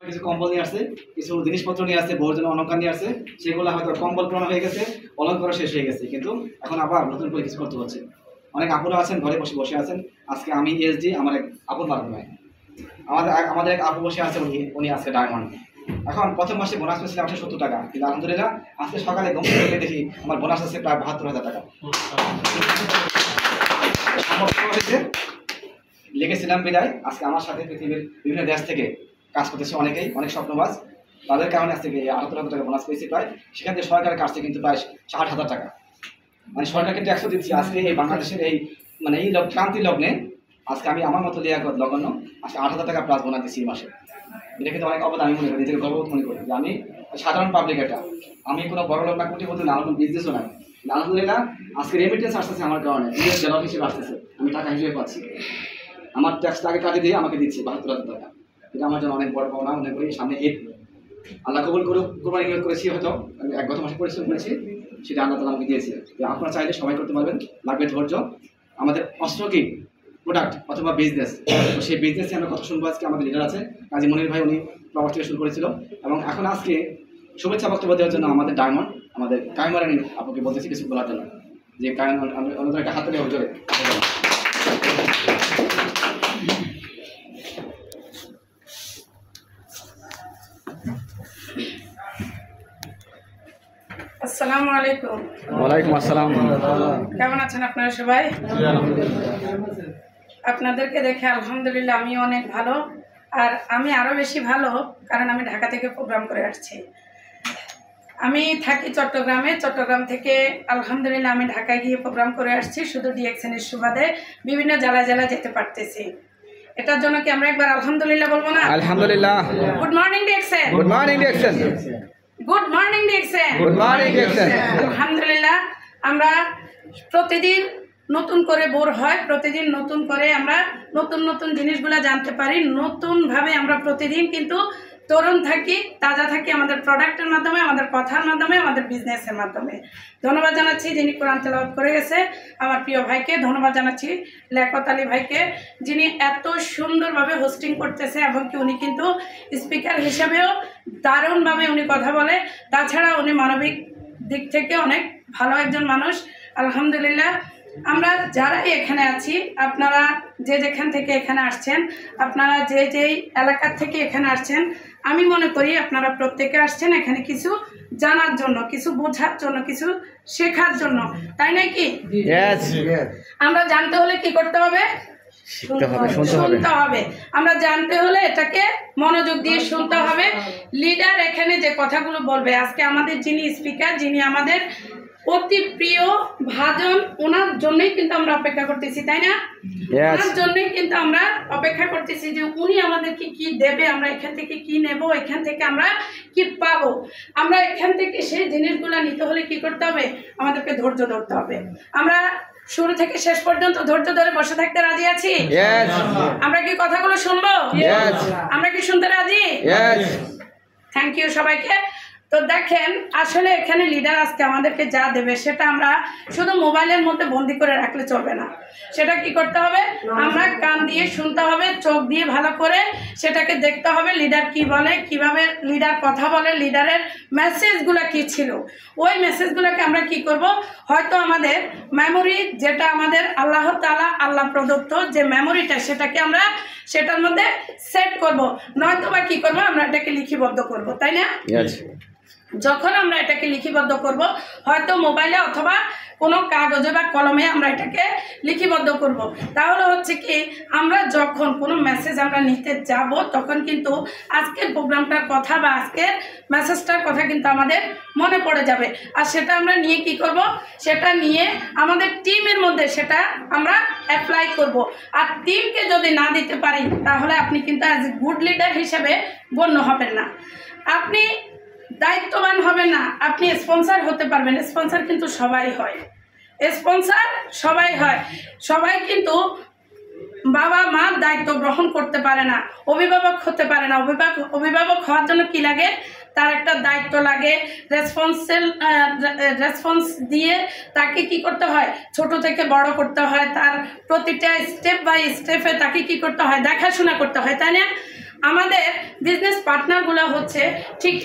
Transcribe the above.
কিছু কম্বল নিয়ে আসছে, কিছু জিনিসপত্র নিয়ে আসছে, বউর জন্য অলঙ্কার নিয়ে আসছে, সেগুলো হয়তো কম্বল পুরানো হয়ে গেছে, অলঙ্কার শেষ হয়ে গেছে, কিন্তু এখন আবার নতুন করে কিছু করতে হচ্ছে। অনেক আপুরা আছেন ঘরে বসে বসে আছেন। আজকে আমি এসডি আমার এক আপুর মাধ্যমে আমাদের এক আপু বসে আছে, উনি আজকে ডায়মন্ড। এখন প্রথম মাসে বোনাস পেয়েছিলাম 70 টাকা, কিন্তু আলহামদুলিল্লাহ আজকে সকালে ঘুম থেকে দেখি আমার বোনাস আছে প্রায় 72,000 টাকা। লিখেছিলাম বিদায়, আজকে আমার সাথে পৃথিবীর বিভিন্ন দেশ থেকে কাজ করতেছে অনেকেই, অনেক স্বপ্নবাজ, তাদের কারণে আজকে 78,000 টাকা বোনাস পেয়েছি প্রায়। সেখান থেকে সরকারের কাছে কিন্তু প্রায় 60,000 টাকা, মানে সরকারকে ট্যাক্সও দিচ্ছি। আজকে এই বাংলাদেশের এই মানে এই ক্রান্তি লগ্নে আজকে আমি আমার মতো লিয়াকত লগ্ন আজকে 8,000 টাকা প্লাস বোনাস দিচ্ছি এই মাসে। এটা কিন্তু অনেক অবদান আমি মনে করি, নিজেকে গর্ববোধ মনে করি যে আমি সাধারণ পাবলিক, এটা আমি কোনো বড় লোক না, কোটিপতি না, আমার কোনো বিজনেসও নাই। আলহামদুলিল্লাহ আজকে রেমিটেন্স আসতেছে আমার কারণে, বিদেশ জেলা হিসেবে আসতেছে, আমি টাকা হিসেবে পাচ্ছি। আমার ট্যাক্সটা আগে কাটে দিয়ে আমাকে দিচ্ছে 72,000 টাকা। এটা আমার জন্য অনেক বড় পাওনা মনে করি। সামনে ঈদ, আল্লাহ কবুল করুক, কোরবানি নিয়োগ করেছি, হয়তো আমি গত মাসে পরিশ্রম করেছি, সেটা আল্লাহ তাআলা আমাকে দিয়েছে। আপনারা চাইলে সবাই করতে পারবেন, লাগবে ধৈর্য। আমাদের অস্ত্র কি প্রোডাক্ট অথবা বিজনেস, তো সেই বিজনেসে আমরা কথা শুনবো। আজকে আমাদের লিডার আছে কাজী মনির ভাই, উনি প্রবাস থেকে শুরু করেছিল, এবং এখন আজকে শুভেচ্ছা বক্তব্য দেওয়ার জন্য আমাদের ডায়মন্ড, আমাদের কায়মারানি আপুকে বলতেছি কিছু বলার জন্য, যে আমাদের একটা হাত তালি হবে জোরে। আসসালামু আলাইকুম। ওয়ালাইকুম আসসালাম। কেমন আছেন আপনারা সবাই? আপনাদেরকে দেখে আলহামদুলিল্লাহ আমি অনেক ভালো, আর আমি আরও বেশি ভালো কারণ আমি ঢাকা থেকে প্রোগ্রাম করে আসছি। আমি থাকি চট্টগ্রামে, চট্টগ্রাম থেকে আলহামদুলিল্লাহ আমি ঢাকায় গিয়ে প্রোগ্রাম করে আসছি, শুধু ডিএক্সএনের সুবাদে বিভিন্ন জেলায় জেলায় যেতে পারতেছি। এটার জন্য কি আমরা একবার আলহামদুলিল্লাহ বলবো না? আলহামদুলিল্লাহ। Good morning DXN. Good morning DXN. Good morning DXN. Good morning DXN. আলহামদুলিল্লাহ আমরা প্রতিদিন নতুন করে বোর হয়, প্রতিদিন নতুন করে আমরা নতুন নতুন জিনিসগুলো জানতে পারি, নতুনভাবে আমরা প্রতিদিন কিন্তু তরুণ থাকি, তাজা থাকি আমাদের প্রোডাক্টের মাধ্যমে, আমাদের কথার মাধ্যমে, আমাদের বিজনেসের মাধ্যমে। ধন্যবাদ জানাচ্ছি যিনি কোরআন তেলাওয়াত করে গেছে আমার প্রিয় ভাইকে, ধন্যবাদ জানাচ্ছি লিয়াকত আলী ভাইকে, যিনি এত সুন্দরভাবে হোস্টিং করতেছে, এবং কি উনি কিন্তু স্পিকার হিসেবেও দারুণভাবে উনি কথা বলে। তাছাড়া উনি মানবিক দিক থেকে অনেক ভালো একজন মানুষ। আলহামদুলিল্লাহ আমরা যারাই এখানে আছি, আপনারা যে যেখান থেকে এখানে আসছেন, আপনারা যে যেই এলাকার থেকে এখানে আসছেন, আমি মনে করি আপনারা প্রত্যেকে আসছেন এখানে কিছু জানার জন্য, কিছু বোঝার জন্য, কিছু শেখার জন্য, তাই নয় কি? আমরা জানতে হলে কি করতে হবে? শুনতে হবে। আমরা জানতে হলে এটাকে মনোযোগ দিয়ে শুনতে হবে। লিডার এখানে যে কথাগুলো বলবে, আজকে আমাদের যিনি স্পিকার, যিনি আমাদের অতি প্রিয় ভাজন, ওনার জন্যই কিন্তু আমরা অপেক্ষা করতেছি, তাই না? ওনার জন্যই কিন্তু আমরা অপেক্ষা করতেছি যে উনি আমাদেরকে কি দেবে, আমরা এখান থেকে কি নেব, এখান থেকে আমরা কি পাবো। আমরা এখান থেকে সেই জিনিসগুলো নিতে হলে কি করতে হবে? আমাদেরকে ধৈর্য ধরতে হবে। আমরা শুরু থেকে শেষ পর্যন্ত ধৈর্য ধরে বসে থাকতে রাজি আছি? আমরা কি কথাগুলো শুনবো? আমরা কি শুনতে রাজি? থ্যাংক ইউ সবাইকে। তো দেখেন, আসলে এখানে লিডার আজকে আমাদেরকে যা দেবে সেটা আমরা শুধু মোবাইলের মধ্যে বন্দি করে রাখলে চলবে না। সেটা কি করতে হবে? আমরা কান দিয়ে শুনতে হবে, চোখ দিয়ে ভালো করে সেটাকে দেখতে হবে, লিডার কি বলে, কিভাবে লিডার কথা বলে, লিডারের মেসেজগুলো কি ছিল, ওই মেসেজগুলোকে আমরা কি করব, হয়তো আমাদের মেমোরি, যেটা আমাদের আল্লাহ তাআলা আল্লাহ প্রদত্ত যে মেমোরিটা, সেটাকে আমরা সেটার মধ্যে সেট করব, নয়তো বা কি করব, আমরা এটাকে লিপিবদ্ধ করব, তাই না? যখন আমরা এটাকে লিপিবদ্ধ করব, হয়তো মোবাইলে অথবা কোনো কাগজে বা কলমে আমরা এটাকে লিপিবদ্ধ করব, তাহলে হচ্ছে কি আমরা যখন কোনো মেসেজ আমরা নিতে যাব, তখন কিন্তু আজকের প্রোগ্রামটার কথা বা আজকের মেসেজটার কথা কিন্তু আমাদের মনে পড়ে যাবে। আর সেটা আমরা নিয়ে কি করব, সেটা নিয়ে আমাদের টিমের মধ্যে সেটা আমরা অ্যাপ্লাই করব। আর টিমকে যদি না দিতে পারি, তাহলে আপনি কিন্তু অ্যাজ এ গুড লিডার হিসেবে গণ্য হবেন না, আপনি দায়িত্ববান হবে না, আপনি স্পন্সর হতে পারবেন। স্পন্সর কিন্তু সবাই হয়, স্পন্সর সবাই হয়, সবাই কিন্তু বাবা মা দায়িত্ব গ্রহণ করতে পারে না, অভিভাবক হতে পারে না। অভিভাবক হওয়ার জন্য কি লাগে? তার একটা দায়িত্ব লাগে, রেসপন্স দিয়ে তাকে কি করতে হয়, ছোট থেকে বড় করতে হয়, তার প্রতিটা স্টেপ বাই স্টেপে তাকে কি করতে হয়, দেখাশোনা করতে হয়, তাই না? আমাদের বিজনেস পার্টনারগুলো হচ্ছে ঠিক